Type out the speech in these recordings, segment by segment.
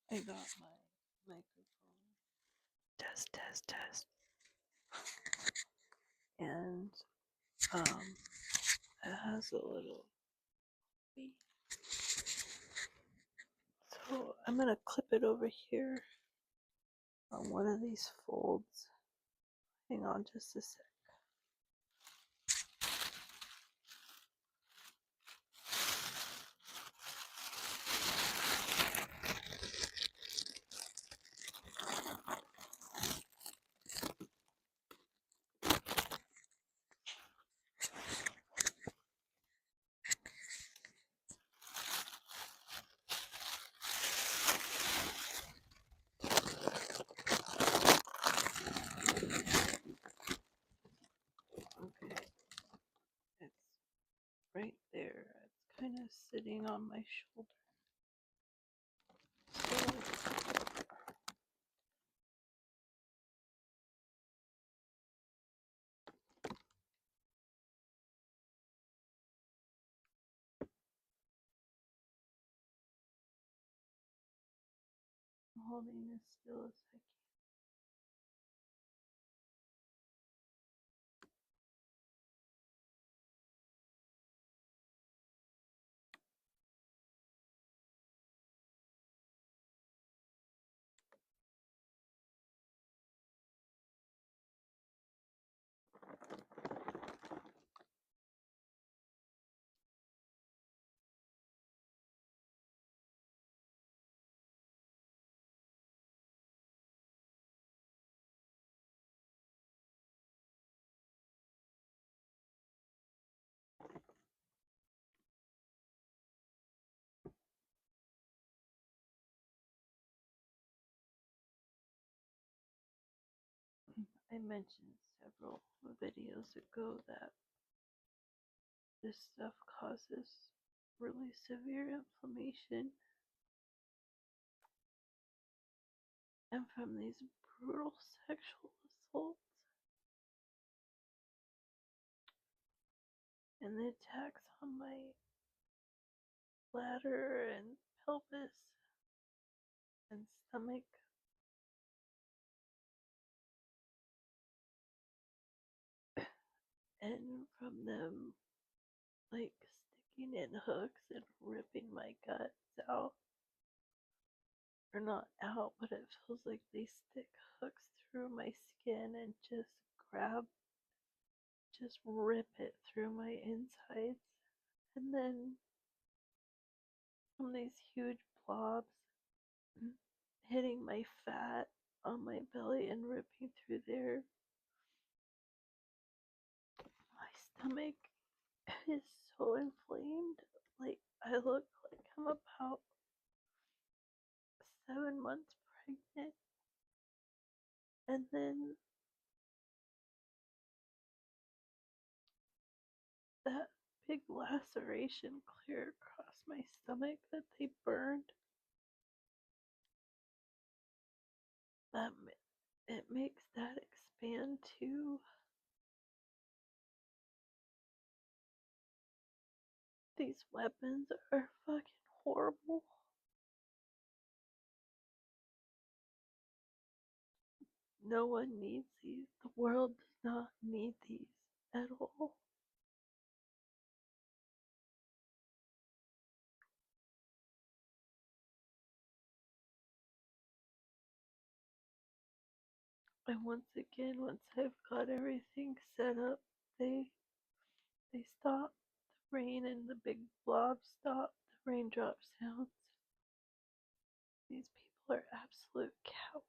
I got my microphone. Test, test, test. And it has a little beep. So I'm gonna clip it over here on one of these folds. Hang on just a sec. Okay, it's right there. It's kind of sitting on my shoulder. So I'm holding as still as I can. I mentioned several videos ago that this stuff causes really severe inflammation, and from these brutal sexual assaults and the attacks on my bladder and pelvis and stomach, and from them like sticking in hooks and ripping my guts out. Or not out, but it feels like they stick hooks through my skin and just rip it through my insides. And then from these huge blobs hitting my fat on my belly and ripping through there. My stomach is so inflamed. Like, I look like I'm about 7 months pregnant. And then that big laceration clear across my stomach that they burned, that it makes that expand too. These weapons are fucking horrible. No one needs these. The world does not need these at all. And once again, once I've got everything set up, they stop. The rain and the big blobs stop. The raindrop sounds. These people are absolute cowards.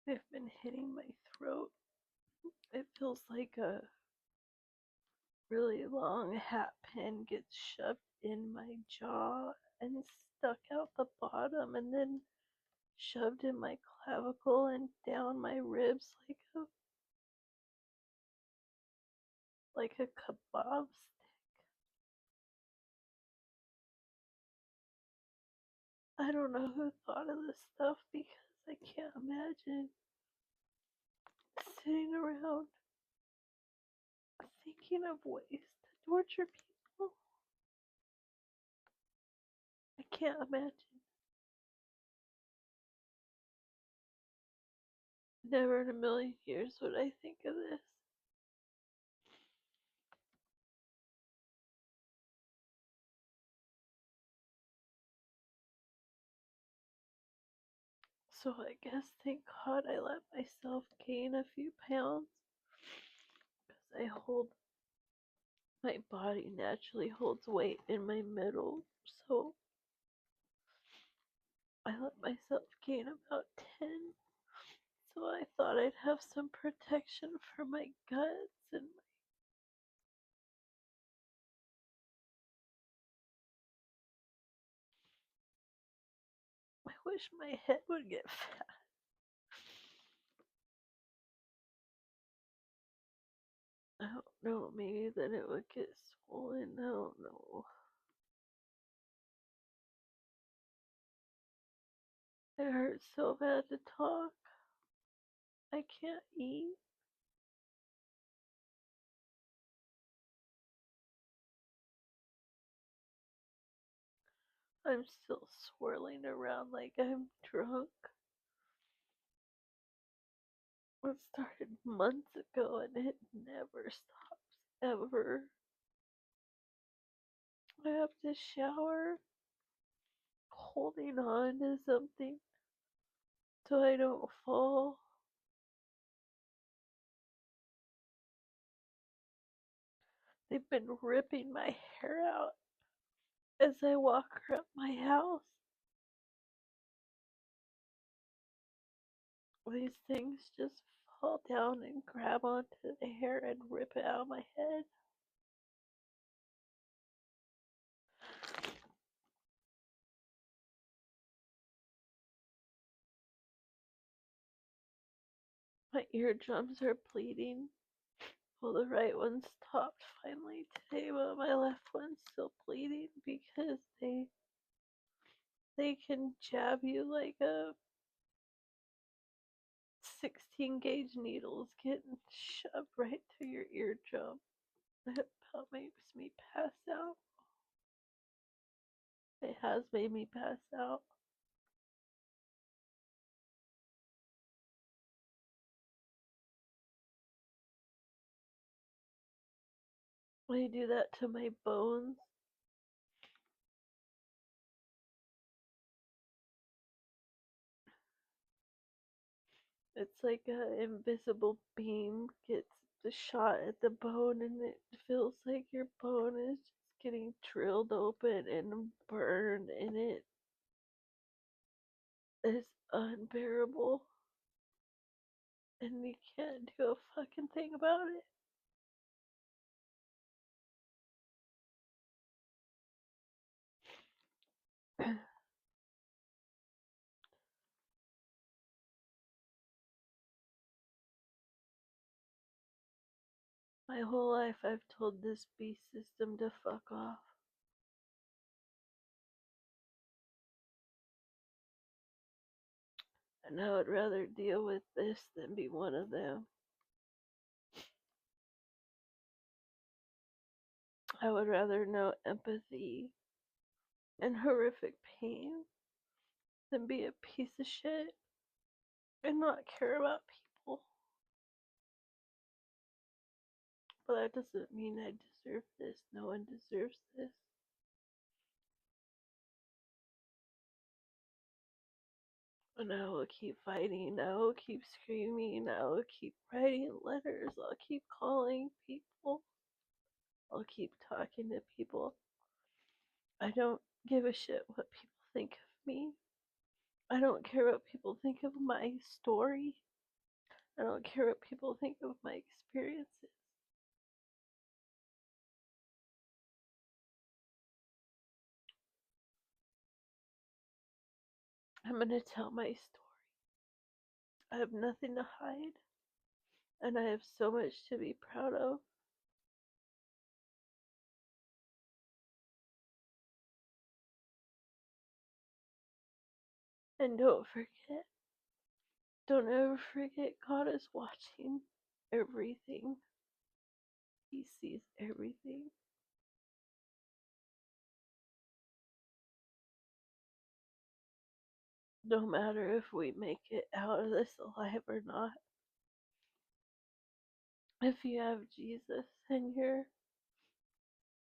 They've been hitting my throat. It feels like a really long hat pin gets shoved in my jaw and stuck out the bottom and then shoved in my clavicle and down my ribs like a kebab stick. I don't know who thought of this stuff because I can't imagine sitting around thinking of ways to torture people. I can't imagine. Never in a million years would I think of this. So I guess thank God I let myself gain a few pounds because my body naturally holds weight in my middle. So I let myself gain about 10. So I thought I'd have some protection for my guts and I wish my head would get fat. I don't know, maybe then it would get swollen. I don't know. It hurts so bad to talk. I can't eat. I'm still swirling around like I'm drunk. It started months ago and it never stops, ever. I have to shower holding on to something so I don't fall. They've been ripping my hair out as I walk around my house. These things just fall down and grab onto the hair and rip it out of my head. My eardrums are bleeding. Well, the right one stopped finally today, but my left one's still bleeding because they can jab you like a 16 gauge needles getting shoved right through your eardrum. That about makes me pass out. It has made me pass out. They do that to my bones. It's like an invisible beam gets the shot at the bone, and it feels like your bone is just getting drilled open and burned, and it is unbearable. And you can't do a fucking thing about it. My whole life I've told this beast system to fuck off. And I would rather deal with this than be one of them. I would rather know empathy and horrific pain than be a piece of shit and not care about people. But that doesn't mean I deserve this. No one deserves this. And I will keep fighting. I will keep screaming. I will keep writing letters. I'll keep calling people. I'll keep talking to people. I don't give a shit what people think of me. I don't care what people think of my story. I don't care what people think of my experiences. I'm going to tell my story. I have nothing to hide, and I have so much to be proud of. And don't ever forget, God is watching everything. He sees everything. No matter if we make it out of this alive or not. If you have Jesus in your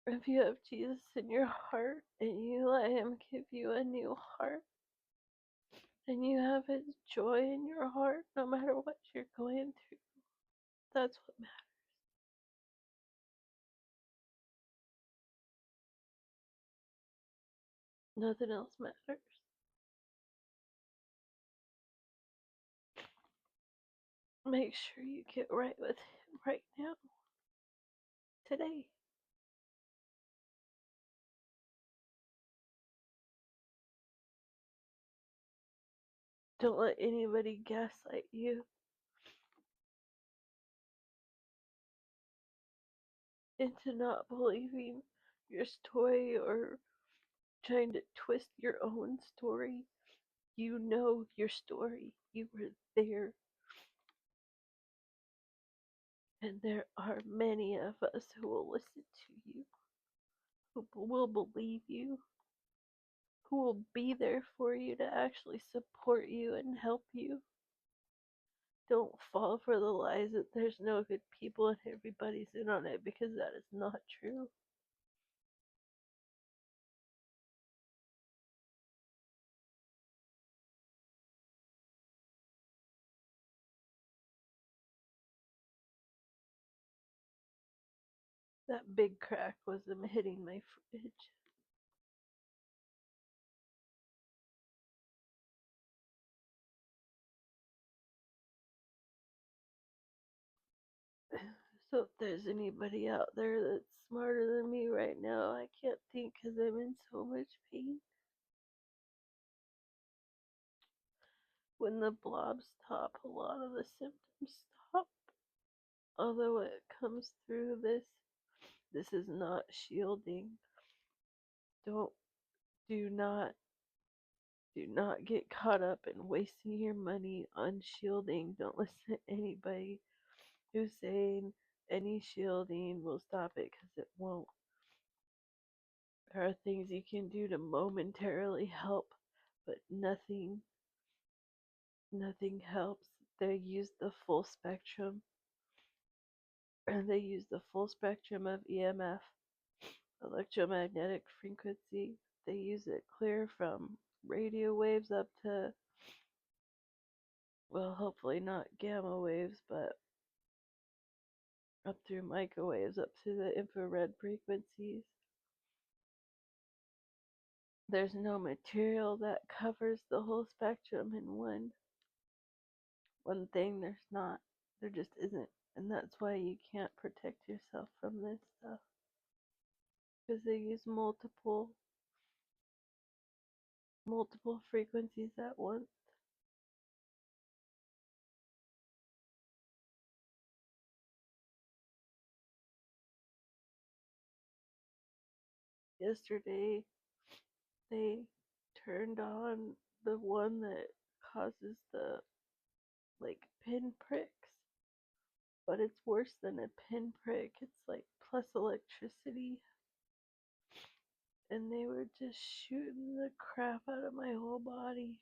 if you have Jesus in your heart and you let him give you a new heart and you have his joy in your heart no matter what you're going through, that's what matters. Nothing else matters. Make sure you get right with him right now, today. Don't let anybody gaslight you into not believing your story or trying to twist your own story. You know your story. You were there. And there are many of us who will listen to you, who will believe you, who will be there for you to actually support you and help you. Don't fall for the lies that there's no good people and everybody's in on it, because that is not true. That big crack was them hitting my fridge. So if there's anybody out there that's smarter than me right now, I can't think because I'm in so much pain. When the blobs stop, a lot of the symptoms stop. Although it comes through this is not shielding. Don't do not do not get caught up in wasting your money on shielding. Don't listen to anybody who's saying any shielding will stop it, because it won't. There are things you can do to momentarily help, but nothing helps. They use the full spectrum, and they use the full spectrum of EMF, electromagnetic frequency. They use it clear from radio waves up to, well, hopefully not gamma waves, but up through microwaves, up to the infrared frequencies. There's no material that covers the whole spectrum in one thing. There's not. There just isn't. And that's why you can't protect yourself from this stuff. Because they use multiple frequencies at once. Yesterday they turned on the one that causes the like pinpricks, but it's worse than a pinprick. It's like plus electricity, and they were just shooting the crap out of my whole body.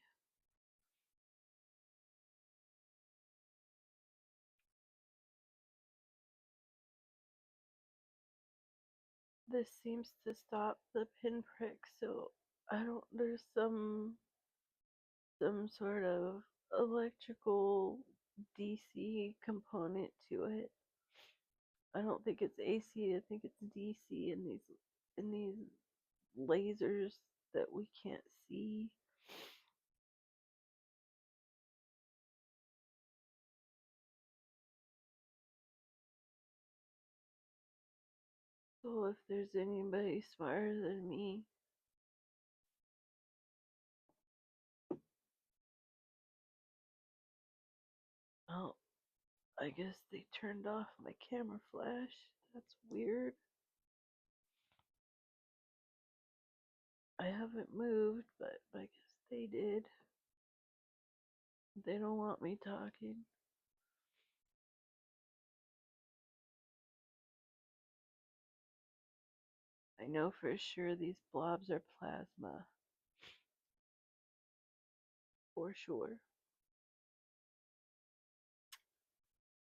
This seems to stop the pinprick, so I don't. There's some sort of electrical DC component to it. I don't think it's AC. I think it's DC in these lasers that we can't see. So if there's anybody smarter than me, oh, I guess they turned off my camera flash. That's weird. I haven't moved, but I guess they did. They don't want me talking. I know for sure these blobs are plasma. For sure.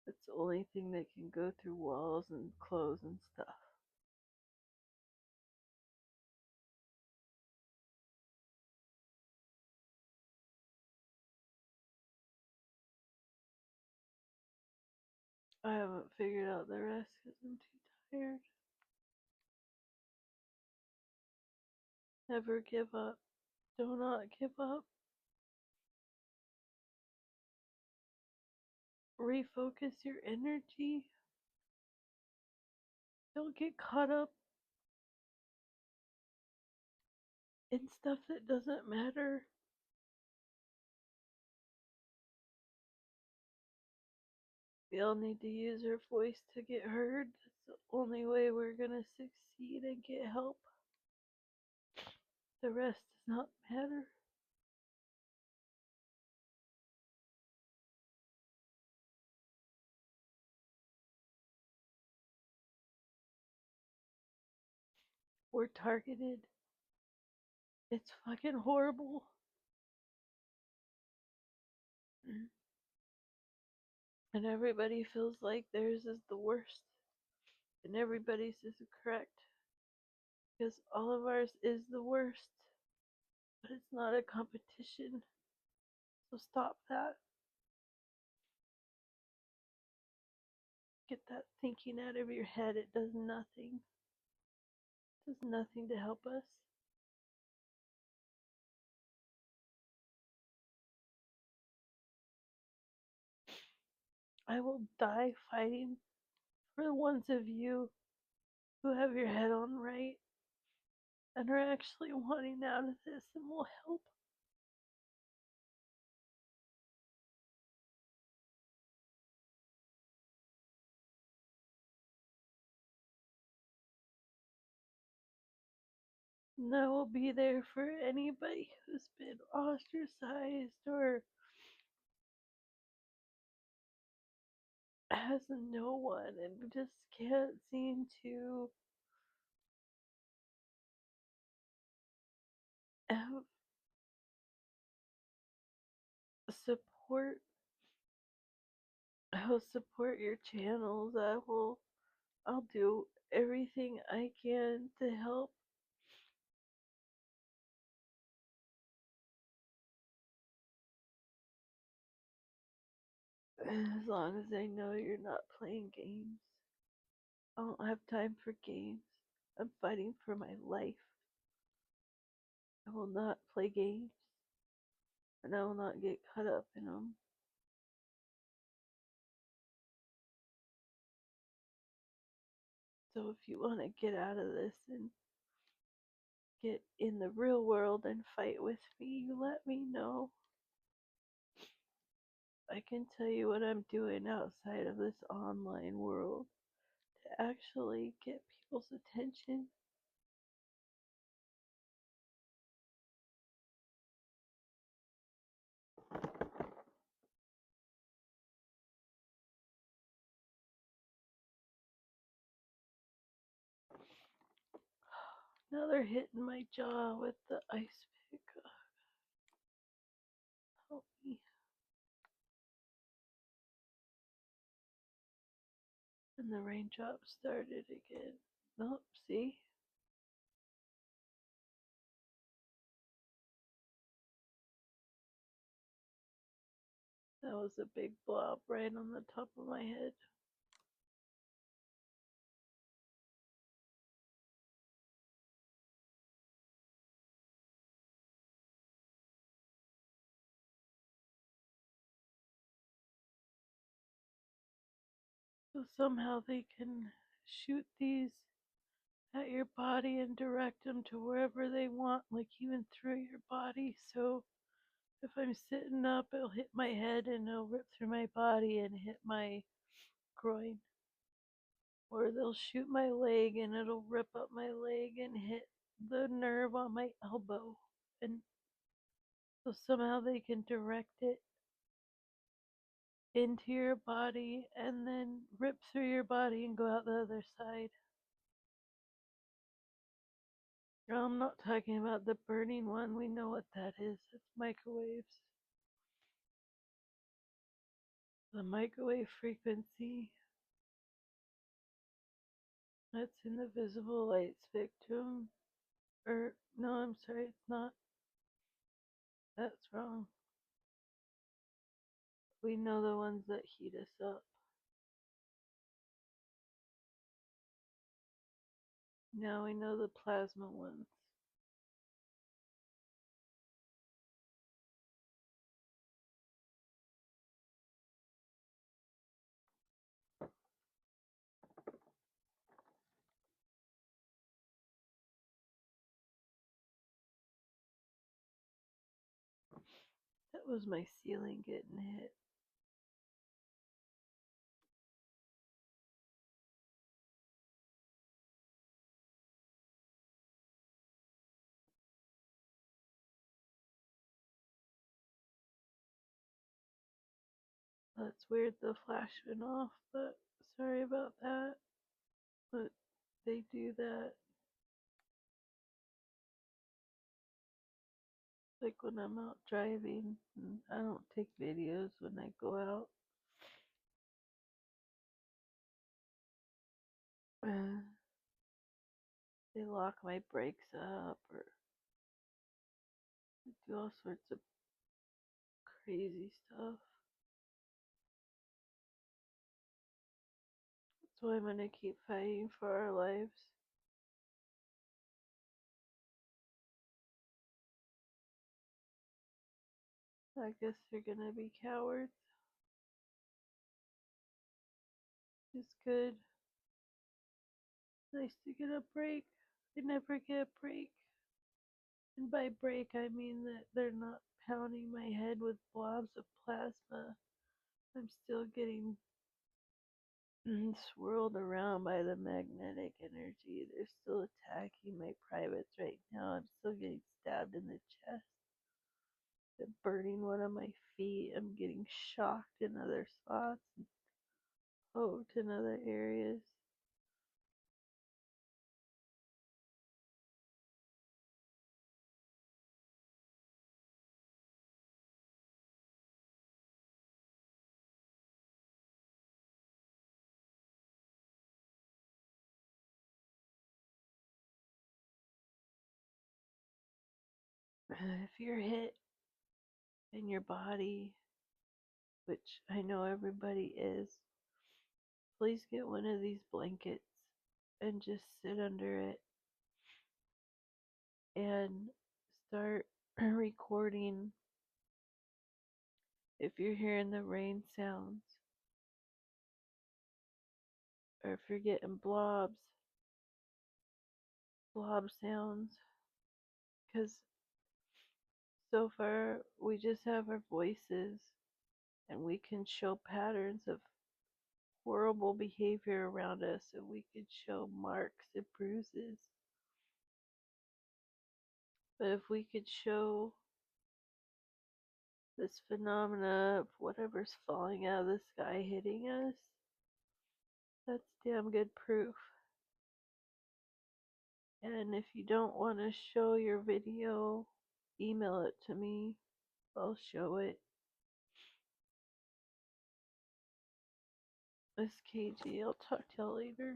It's the only thing that can go through walls and clothes and stuff. I haven't figured out the rest because I'm too tired. Never give up. Do not give up. Refocus your energy. Don't get caught up in stuff that doesn't matter. We all need to use our voice to get heard. That's the only way we're gonna succeed and get help. The rest does not matter. We're targeted. It's fucking horrible. And everybody feels like theirs is the worst. And everybody's is correct. Because all of ours is the worst. But it's not a competition. So stop that. Get that thinking out of your head. It does nothing. It does nothing to help us. I will die fighting for the ones of you who have your head on right and are actually wanting out of this and will help. And I will be there for anybody who's been ostracized or has no one and just can't seem to have support. I'll support your channels. I'll do everything I can to help. As long as I know you're not playing games. I don't have time for games. I'm fighting for my life. I will not play games. And I will not get caught up in them. So if you want to get out of this and get in the real world and fight with me, you let me know. I can tell you what I'm doing outside of this online world to actually get people's attention. Now they're hitting my jaw with the ice pick. Help me. And the raindrops started again. Nope, see? That was a big blob right on the top of my head. So somehow they can shoot these at your body and direct them to wherever they want, like even through your body. So if I'm sitting up, it'll hit my head and it'll rip through my body and hit my groin. Or they'll shoot my leg and it'll rip up my leg and hit the nerve on my elbow. And so somehow they can direct it into your body and then rip through your body and go out the other side. I'm not talking about the burning one. We know what that is. It's microwaves. The microwave frequency. That's in the visible light spectrum. Or, no, I'm sorry, it's not. That's wrong. We know the ones that heat us up. Now we know the plasma ones. That was my ceiling getting hit. That's weird, the flash went off, but sorry about that. But they do that. Like when I'm out driving, and I don't take videos when I go out. They lock my brakes up or do all sorts of crazy stuff. That's why I'm gonna keep fighting for our lives. I guess they're gonna be cowards. It's good. Nice to get a break. I never get a break. And by break, I mean that they're not pounding my head with blobs of plasma. I'm still getting swirled around by the magnetic energy. They're still attacking my privates right now. I'm still getting stabbed in the chest. They're burning one of my feet. I'm getting shocked in other spots and poked in other areas. If you're hit in your body, which I know everybody is, please get one of these blankets and just sit under it and start recording. If you're hearing the rain sounds, or if you're getting blob sounds, because so far we just have our voices and we can show patterns of horrible behavior around us and we could show marks and bruises. But if we could show this phenomena of whatever's falling out of the sky hitting us, that's damn good proof. And if you don't want to show your video, email it to me. I'll show it. Miss KG, I'll talk to y'all later.